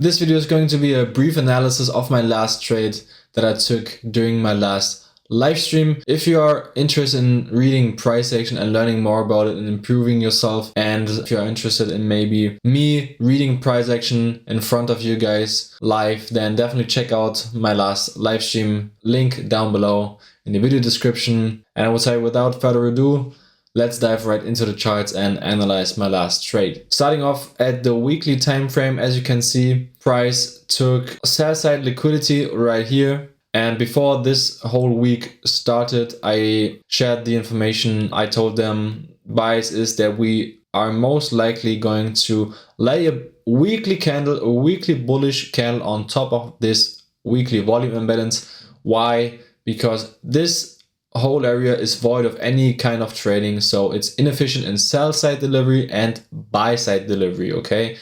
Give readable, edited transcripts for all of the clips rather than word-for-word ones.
This video is going to be a brief analysis of my last trade that I took during my last live stream. If you are interested in reading price action and learning more about it and improving yourself, and if you are interested in maybe me reading price action in front of you guys live, then definitely check out my last live stream, link down below in the video description. And I would say, without further ado, let's dive right into the charts and analyze my last trade. Starting off at the weekly time frame, as you can see, price took sell side liquidity right here. And before this whole week started, I shared the information. I told them bias is that we are most likely going to lay a weekly candle, a weekly bullish candle on top of this weekly volume imbalance. Why? Because this whole area is void of any kind of trading, so it's inefficient in sell side delivery and buy side delivery. Okay,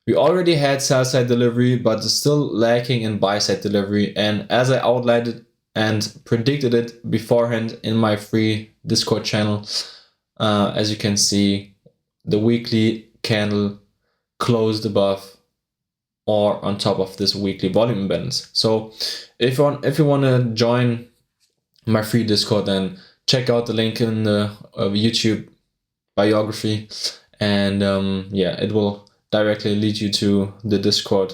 we already had sell side delivery, but it's still lacking in buy side delivery. And as I outlined it and predicted it beforehand in my free Discord channel, as you can see, the weekly candle closed above or on top of this weekly volume imbalance. So if you want to join my free Discord, then check out the link in the YouTube biography, and yeah, it will directly lead you to the Discord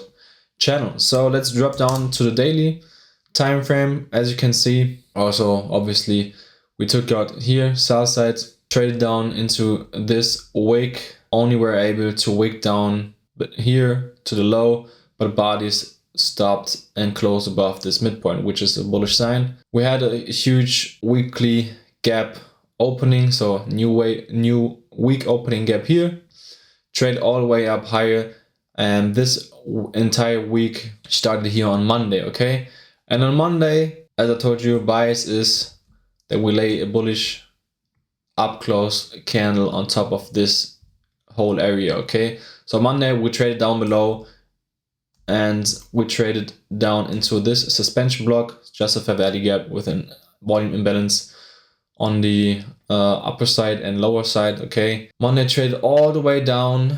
channel. So let's drop down to the daily time frame. As you can see, also obviously we took out here sell side, traded down into this wick, only were able to wick down but here to the low, but bodies stopped and closed above this midpoint, which is a bullish sign. We had a huge weekly gap opening, so new week opening gap here, trade all the way up higher, and this entire week started here on Monday. Okay, and on Monday, as I told you, bias is that we lay a bullish up close candle on top of this whole area. Okay, so Monday we traded down below and we traded down into this suspension block, just a fair value gap with a volume imbalance on the upper side and lower side. Okay, Monday traded all the way down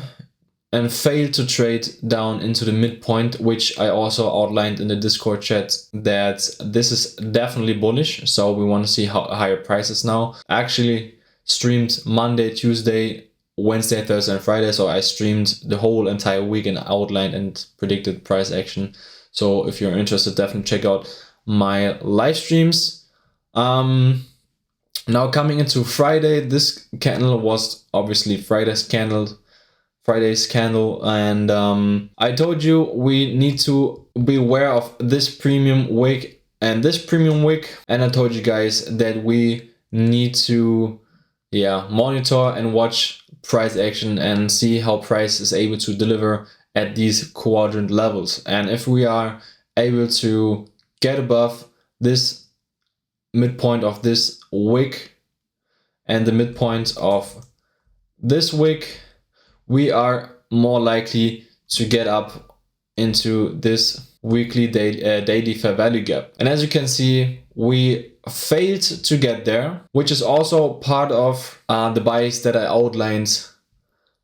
and failed to trade down into the midpoint, which I also outlined in the Discord chat that this is definitely bullish. So we want to see how higher prices now. I actually streamed Monday, Tuesday, Wednesday, Thursday, and Friday. So I streamed the whole entire week and outlined and predicted price action. So if you're interested, definitely check out my live streams. Now coming into Friday, this candle was obviously Friday's candle, and I told you we need to be aware of this premium wick and this premium wick, and I told you guys that we need to monitor and watch price action and see how price is able to deliver at these quadrant levels. And if we are able to get above this midpoint of this wick and the midpoint of this wick, we are more likely to get up into this weekly daily fair value gap. And as you can see, we failed to get there, which is also part of the bias that I outlined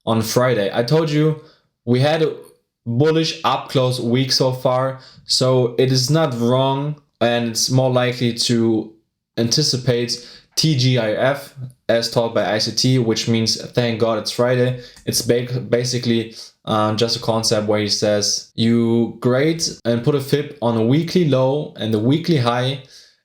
on Friday. I told you we had a bullish up close week so far, so it is not wrong, and it's more likely to anticipate TGIF as taught by ICT, which means thank God it's Friday. It's basically just a concept where he says you grade and put a fib on a weekly low and the weekly high,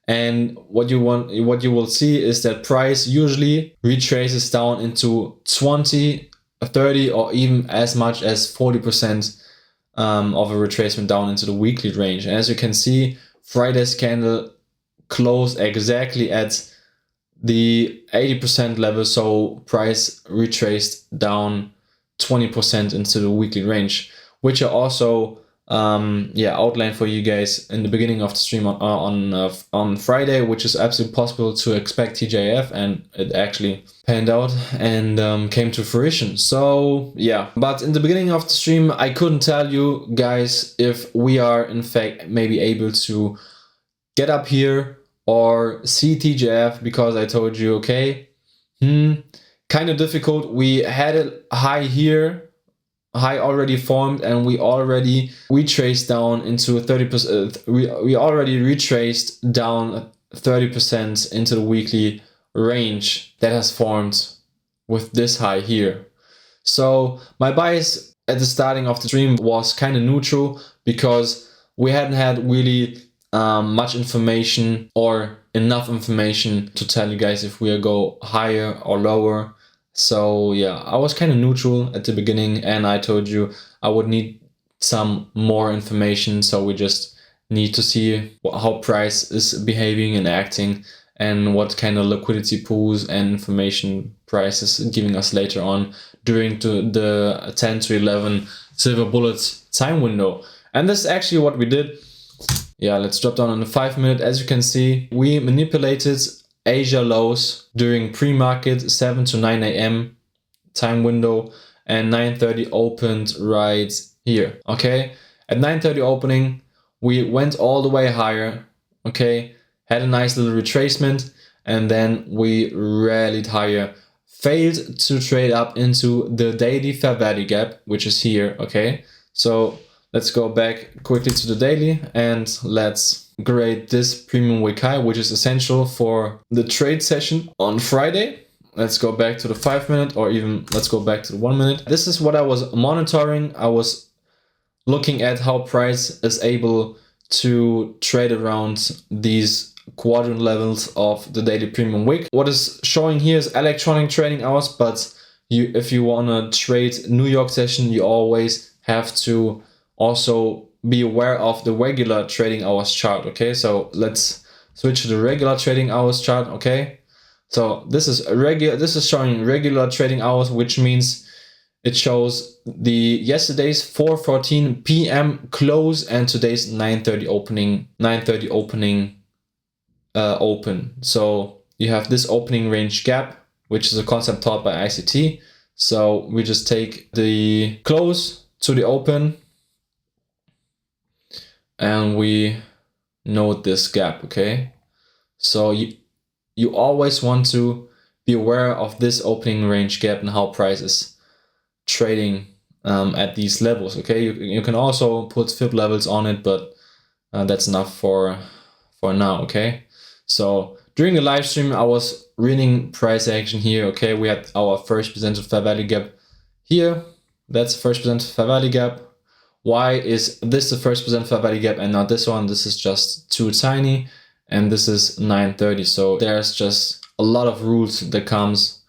and what you will see is that price usually retraces down into 20, 30, or even as much as 40% of a retracement down into the weekly range. And as you can see, Friday's candle closed exactly at the 80% level, so price retraced down 20% into the weekly range, which I also outlined for you guys in the beginning of the stream on Friday, which is absolutely possible to expect TGIF, and it actually panned out and came to fruition. So yeah, but in the beginning of the stream I couldn't tell you guys if we are in fact maybe able to get up here or see TGIF, because I told you, okay, kind of difficult. We had a high here high already formed, and we already retraced down into 30%. We already retraced down 30% into the weekly range that has formed with this high here. So my bias at the starting of the stream was kind of neutral, because we hadn't had really much information or enough information to tell you guys if we go higher or lower. So yeah, I was kind of neutral at the beginning, and I told you I would need some more information. So we just need to see how price is behaving and acting, and what kind of liquidity pools and information price is giving us later on during the 10 to 11 silver bullets time window. And this is actually what we did. Yeah, let's drop down on the 5 minute. As you can see, we manipulated Asia lows during pre-market 7 to 9 a.m. time window, and 9:30 opened right here. Okay, at 9:30 opening, we went all the way higher. Okay, had a nice little retracement, and then we rallied higher, failed to trade up into the daily fair value gap, which is here. Okay, so let's go back quickly to the daily, and let's grade this premium wick high, which is essential for the trade session on Friday. Let's go back to the 5 minute, or even let's go back to the 1 minute. This is what I was monitoring. I was looking at how price is able to trade around these quadrant levels of the daily premium wick. What is showing here is electronic trading hours, but if you want to trade New York session, you always have to also be aware of the regular trading hours chart. Okay, so let's switch to the regular trading hours chart. Okay, so this is showing regular trading hours, which means it shows the yesterday's 4:14 p.m. close and today's 9:30 opening. Open. So you have this opening range gap, which is a concept taught by ICT. So we just take the close to the open, and we note this gap. Okay, so you always want to be aware of this opening range gap and how price is trading at these levels. Okay, you can also put fib levels on it, but that's enough for now. Okay, so during the live stream, I was reading price action here. Okay, we had our first presented fair value gap here. That's the first presented fair value gap. Why is this the first percent fair value gap and not this one? This is just too tiny, and this is 9:30. So there's just a lot of rules that comes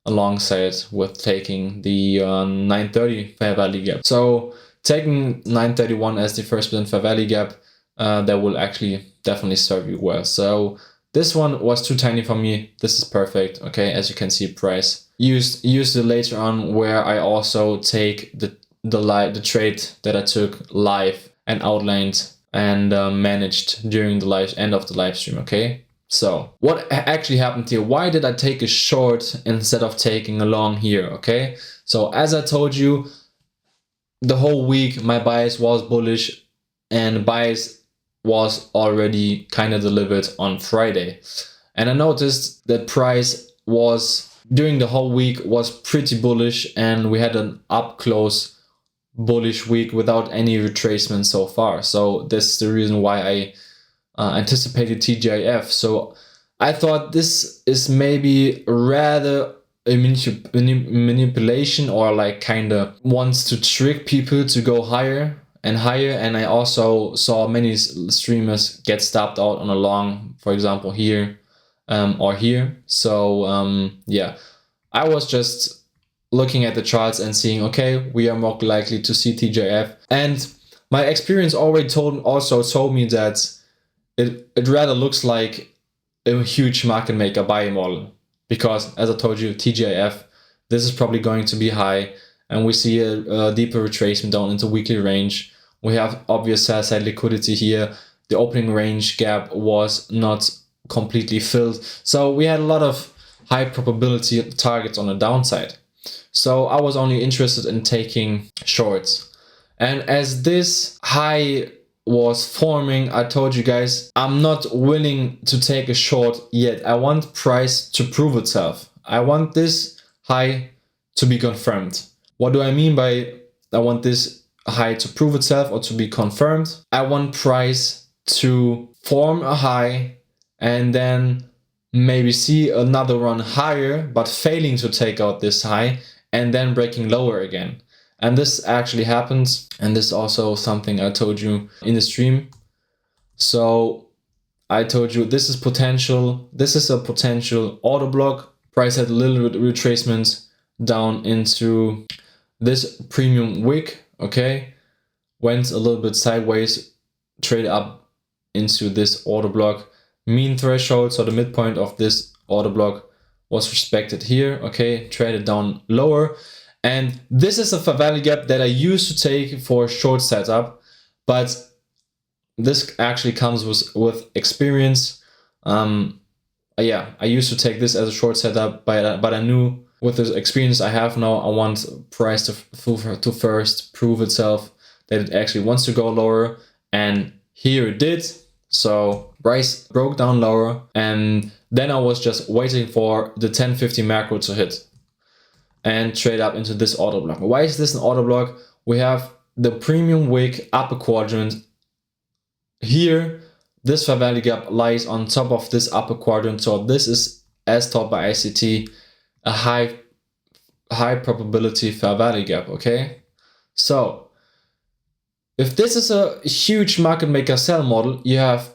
alongside with taking the 9:30 fair value gap. So taking 9:31 as the first percent fair value gap, that will actually definitely serve you well. So this one was too tiny for me. This is perfect. Okay, as you can see, price used it later on, where I also take the trade that I took live and outlined and managed during the end of the live stream. Okay, so what actually happened here? Why did I take a short instead of taking a long here? Okay, so as I told you, the whole week my bias was bullish, and bias was already kind of delivered on Friday, and I noticed that price was during the whole week was pretty bullish, and we had an up close bullish week without any retracement so far. So this is the reason why I anticipated TGIF. So I thought this is maybe rather a manipulation, or like kind of wants to trick people to go higher and higher. And I also saw many streamers get stopped out on a long, for example here or here. So yeah, I was just looking at the charts and seeing, okay, we are more likely to see TGIF. And my experience already told me that it rather looks like a huge market maker buy model, because as I told you, TGIF, this is probably going to be high, and we see a deeper retracement down into weekly range. We have obvious sell side liquidity here. The opening range gap was not completely filled, so we had a lot of high probability targets on the downside. So I was only interested in taking shorts. And as this high was forming, I told you guys, I'm not willing to take a short yet. I want price to prove itself. I want this high to be confirmed. What do I mean by this high to prove itself or to be confirmed. I want price to form a high and then maybe see another run higher, but failing to take out this high and then breaking lower again. And this actually happens. And this is also something I told you in the stream. So I told you this is potential. This is a potential order block. Price had a little bit retracement down into this premium wick. Okay, went a little bit sideways, traded up into this order block. Mean threshold, so the midpoint of this order block was respected here. Okay, traded down lower. And this is a fair value gap that I used to take for a short setup, but this actually comes with experience. Yeah, I used to take this as a short setup, but I knew with the experience I have now, I want price to first prove itself that it actually wants to go lower, and here it did. So price broke down lower, and then I was just waiting for the 1050 macro to hit and trade up into this order block. Why is this an order block? We have the premium wick upper quadrant here. This fair value gap lies on top of this upper quadrant, so this is, as taught by ICT, a high probability fair value gap. Okay, so if this is a huge market maker sell model, you have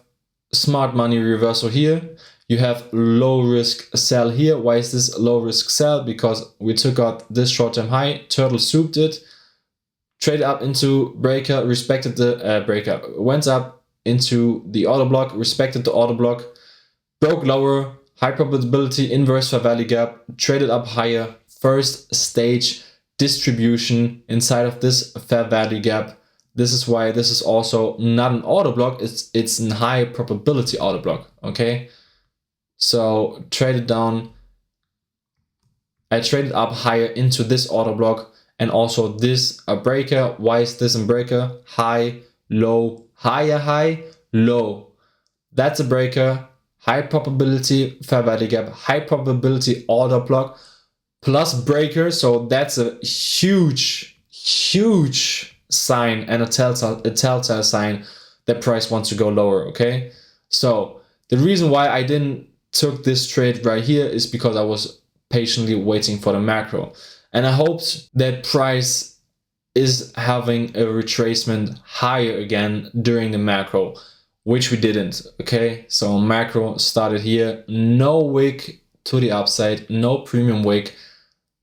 smart money reversal here, you have low risk sell here. Why is this low risk sell? Because we took out this short-term high, turtle souped it, traded up into breaker, respected the breaker, went up into the order block, respected the order block, broke lower, high probability inverse fair value gap, traded up higher, first stage distribution inside of this fair value gap. This is why this is also not an order block, it's a high probability order block. Okay, so traded down, I traded up higher into this order block, and also this a breaker. Why is this a breaker? High, low, higher, high, low. That's a breaker. High probability fair value gap, high probability order block plus breaker. So that's a huge sign and a telltale sign that price wants to go lower. Okay, so the reason why I didn't took this trade right here is because I was patiently waiting for the macro, and I hoped that price is having a retracement higher again during the macro, which we didn't. Okay, so macro started here, no wick to the upside, no premium wick.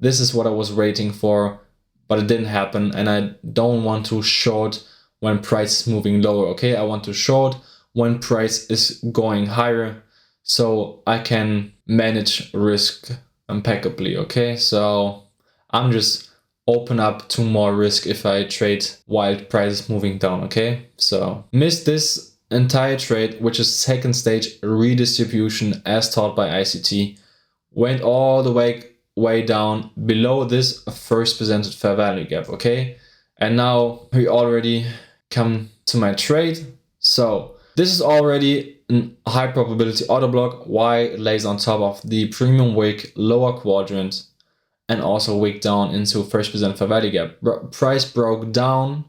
This is what I was waiting for, but it didn't happen, and I don't want to short when price is moving lower. Okay, I want to short when price is going higher, so I can manage risk impeccably. Okay, so I'm just open up to more risk if I trade while price is moving down. Okay, so missed this entire trade, which is second stage redistribution as taught by ICT, went all the way down below this first presented fair value gap. Okay, and now we already come to my trade. So this is already a high probability order block. Why? It lays on top of the premium wick lower quadrant and also wick down into first percent fair value gap. Price broke down,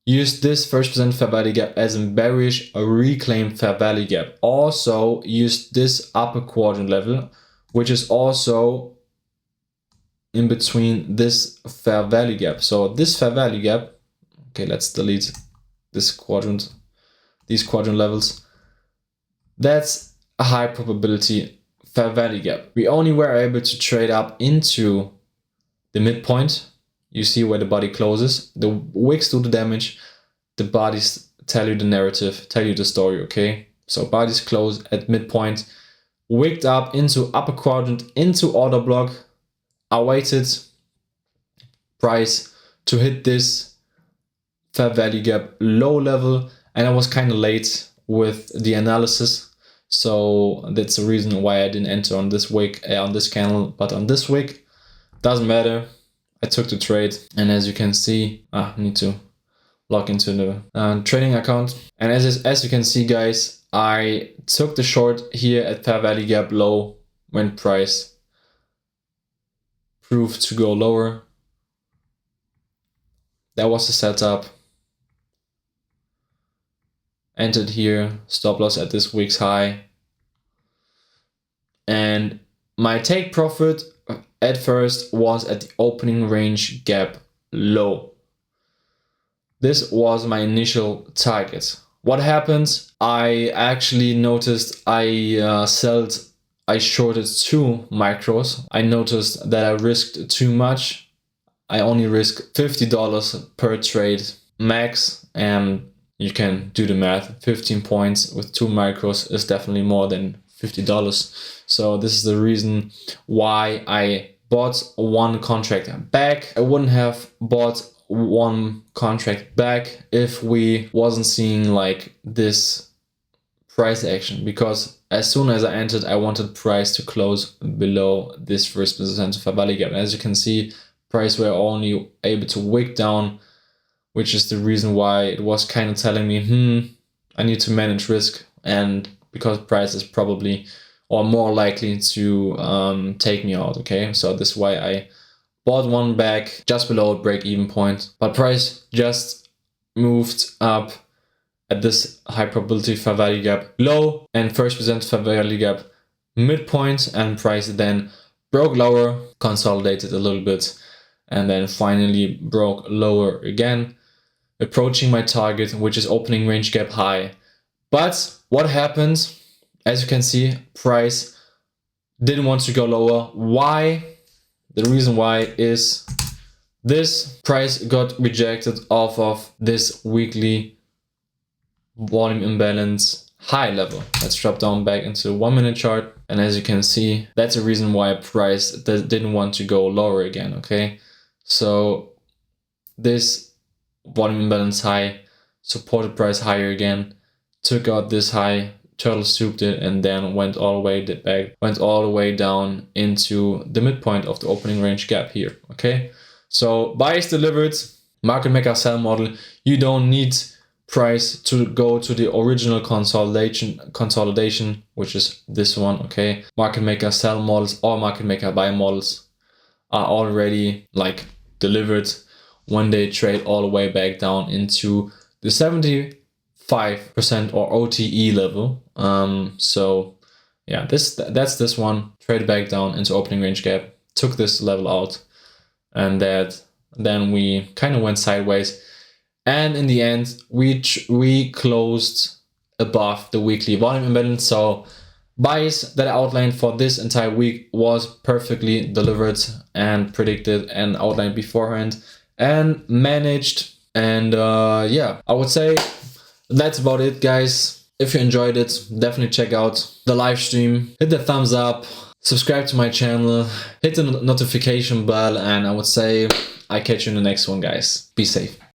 used this first percent fair value gap as a bearish, a reclaimed fair value gap. Also used this upper quadrant level, which is also in between this fair value gap. So this fair value gap, okay, let's delete this quadrant, these quadrant levels. That's a high probability fair value gap. We only were able to trade up into the midpoint. You see where the body closes. The wicks do the damage. The bodies tell you the narrative, tell you the story. Okay, so bodies close at midpoint, wicked up into upper quadrant, into order block. I waited price to hit this fair value gap low level, and I was kind of late with the analysis. So that's the reason why I didn't enter on this wick, on this candle, but on this wick. Doesn't matter. I took the trade, and as you can see, I need to log into the trading account. And as you can see, guys, I took the short here at fair value gap low when price proved to go lower. That was the setup. Entered here, stop loss at this week's high. And my take profit at first was at the opening range gap low. This was my initial target. What happened? I actually noticed I shorted 2 micros. I noticed that I risked too much. I only risked $50 per trade max, and you can do the math. 15 points with 2 micros is definitely more than $50. So this is the reason why I bought 1 contract back. I wouldn't have bought 1 contract back if we wasn't seeing like this price action, because as soon as I entered, I wanted price to close below this 1% fair value gap. And as you can see, price were only able to wick down, which is the reason why it was kind of telling me, I need to manage risk, and because price is probably or more likely to take me out. Okay, so this is why I bought 1 back just below break-even point, but price just moved up at this high probability fair value gap low and 1% fair value gap midpoint, and price then broke lower, consolidated a little bit, and then finally broke lower again, approaching my target, which is opening range gap high. But what happened? As you can see, price didn't want to go lower. Why? The reason why is this price got rejected off of this weekly volume imbalance high level. Let's drop down back into the 1-minute chart. And as you can see, that's the reason why price didn't want to go lower again. Okay, so this volume imbalance high supported price higher again, took out this high, turtle souped it, and then went all the way down into the midpoint of the opening range gap here. Okay, so bias delivered. Market maker sell model. You don't need price to go to the original consolidation, which is this one. Okay, market maker sell models or market maker buy models are already like delivered when they trade all the way back down into the 75% or OTE level. So yeah, that's this one, traded back down into opening range gap, took this level out, and then we kind of went sideways, and in the end we closed above the weekly volume imbalance. So bias that I outlined for this entire week was perfectly delivered and predicted and outlined beforehand and managed. And yeah, I would say that's about it, guys. If you enjoyed it, definitely check out the live stream, hit the thumbs up, subscribe to my channel, hit the notification bell, and I would say I catch you in the next one, guys. Be safe.